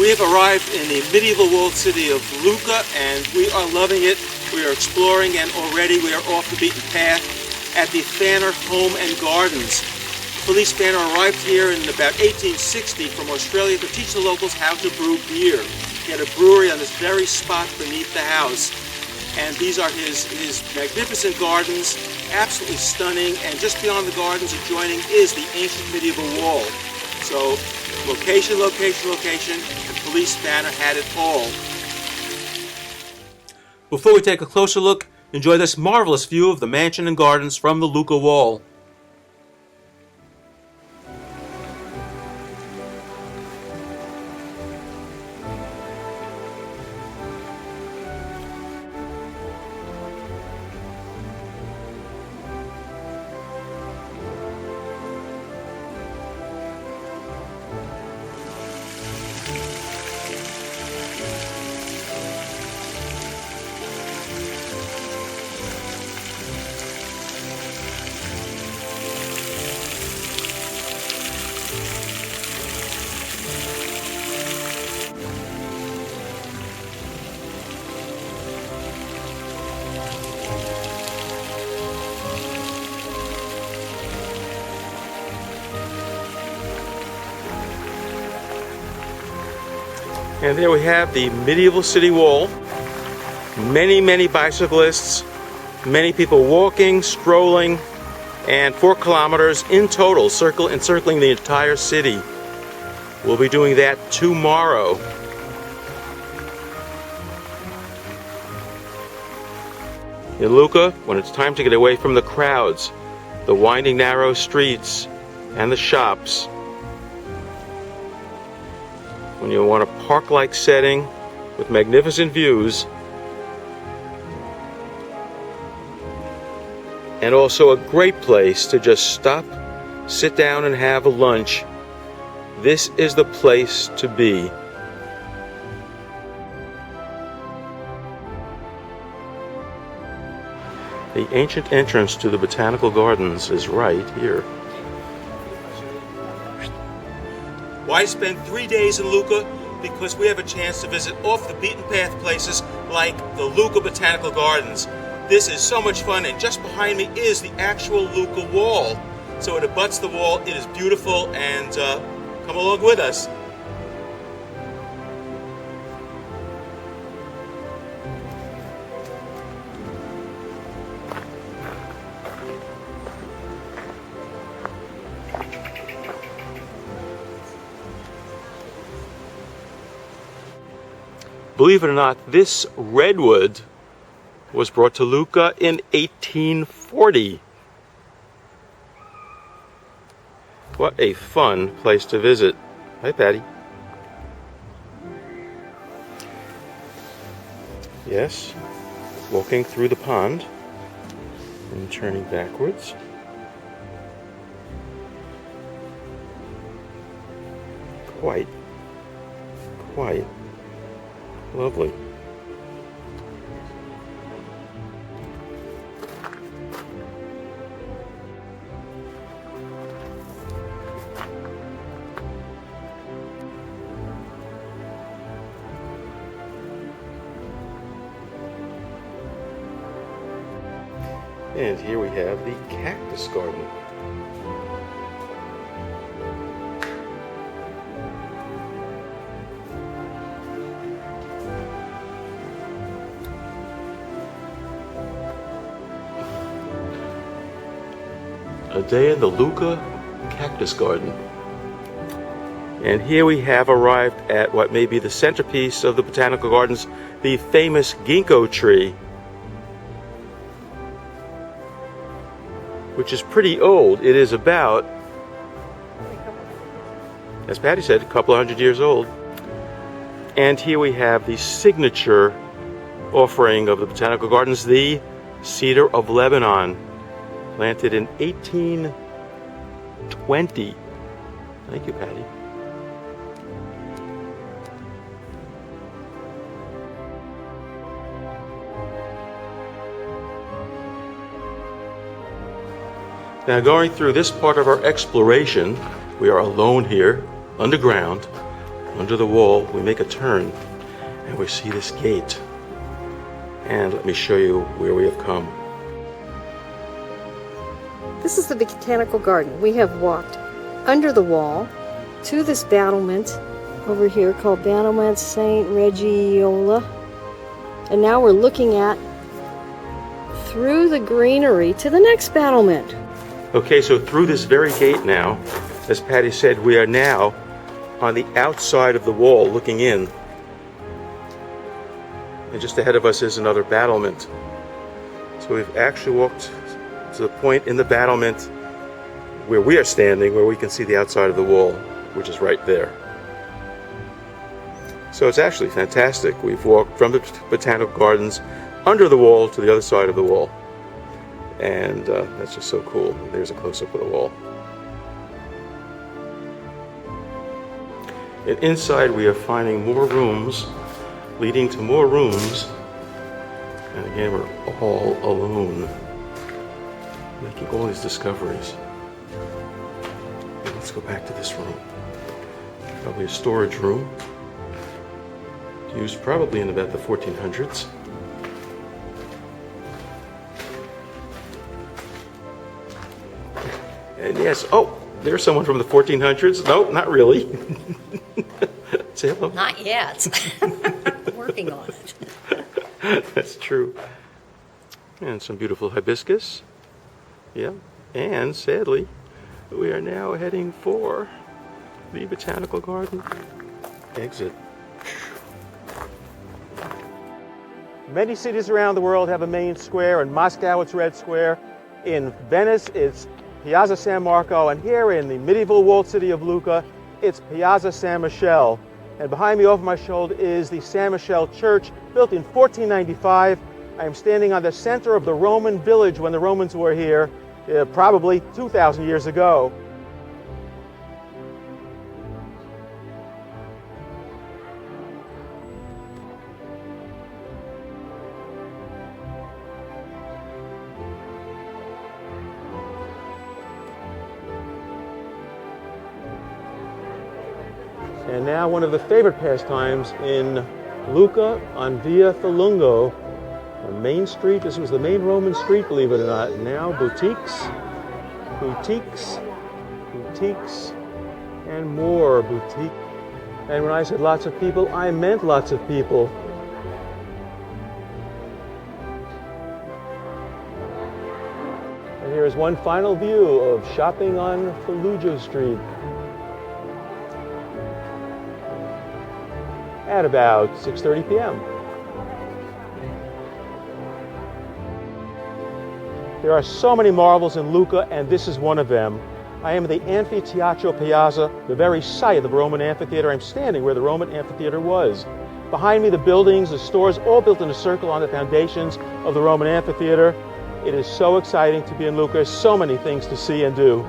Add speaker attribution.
Speaker 1: We have arrived in the medieval walled city of Lucca, and we are loving it. We are exploring, and already we are off the beaten path at the Fanner Home and Gardens. Felice Fanner arrived here in about 1860 from Australia to teach the locals how to brew beer. He had a brewery on this very spot beneath the house. And these are his magnificent gardens, absolutely stunning. And just beyond the gardens adjoining is the ancient medieval wall. So location, location, location, and Felice Fanner had it all. Before we take a closer look, enjoy this marvelous view of the mansion and gardens from the Lucca Wall. And there we have the medieval city wall. Many bicyclists, many people walking, strolling, and 4 kilometers in total encircling the entire city. We'll be doing that tomorrow. In Lucca, when it's time to get away from the crowds, the winding narrow streets, and the shops, when you want a park-like setting with magnificent views, and also a great place to just stop, sit down, and have a lunch, this is the place to be. The ancient entrance to the botanical gardens is right here. Why spend 3 days in Lucca? Because we have a chance to visit off the beaten path places like the Lucca Botanical Gardens. This is so much fun, and just behind me is the actual Lucca Wall. So it abuts the wall, it is beautiful, and come along with us. Believe it or not, this redwood was brought to Lucca in 1840. What a fun place to visit. Hi, Patty. Yes, walking through the pond and turning backwards. Quite lovely. And here we have the cactus garden. A day in the Lucca Cactus Garden. And here we have arrived at what may be the centerpiece of the Botanical Gardens, the famous ginkgo tree, which is pretty old. It is about, as Patty said, a couple of 100 years old. And here we have the signature offering of the Botanical Gardens, the Cedar of Lebanon, planted in 1820. Thank you, Patty. Now, going through this part of our exploration, we are alone here, underground, under the wall, we make a turn, and we see this gate. And let me show you where we have come.
Speaker 2: This is the botanical garden. We have walked under the wall to this battlement over here called Battlement St. Regiola. And now we're looking at through the greenery to the next battlement.
Speaker 1: Okay, so through this very gate now, as Patty said, we are now on the outside of the wall looking in. And just ahead of us is another battlement. So we've actually walked to the point in the battlement where we are standing, where we can see the outside of the wall, which is right there. So it's actually fantastic. We've walked from the botanical gardens under the wall to the other side of the wall. And that's just so cool. There's a close-up of the wall. And inside we are finding more rooms, leading to more rooms. And again, we're all alone, making all these discoveries. And let's go back to this room. Probably a storage room, used probably in about the 1400s. And yes, oh, there's someone from the 1400s. No, not really. Say hello.
Speaker 3: Not yet. Working on it.
Speaker 1: That's true. And some beautiful hibiscus. Yeah. And sadly, we are now heading for the botanical garden exit. Many cities around the world have a main square. In Moscow, it's Red Square. In Venice, it's Piazza San Marco. And here in the medieval walled city of Lucca, it's Piazza San Michele. And behind me over my shoulder is the San Michele Church, built in 1495. I am standing on the center of the Roman village when the Romans were here, probably 2,000 years ago. And now one of the favorite pastimes in Lucca on Via Falungo, on Main Street. This was the main Roman street, believe it or not. Now boutiques, boutiques, boutiques, and more boutiques. And when I said lots of people, I meant lots of people. And here is one final view of shopping on Fallujo Street. At about 6:30 p.m. There are so many marvels in Lucca, and this is one of them. I am at the Amphitheater Piazza, the very site of the Roman amphitheater. I'm standing where the Roman amphitheater was. Behind me, the buildings, the stores, all built in a circle on the foundations of the Roman amphitheater. It is so exciting to be in Lucca. So many things to see and do.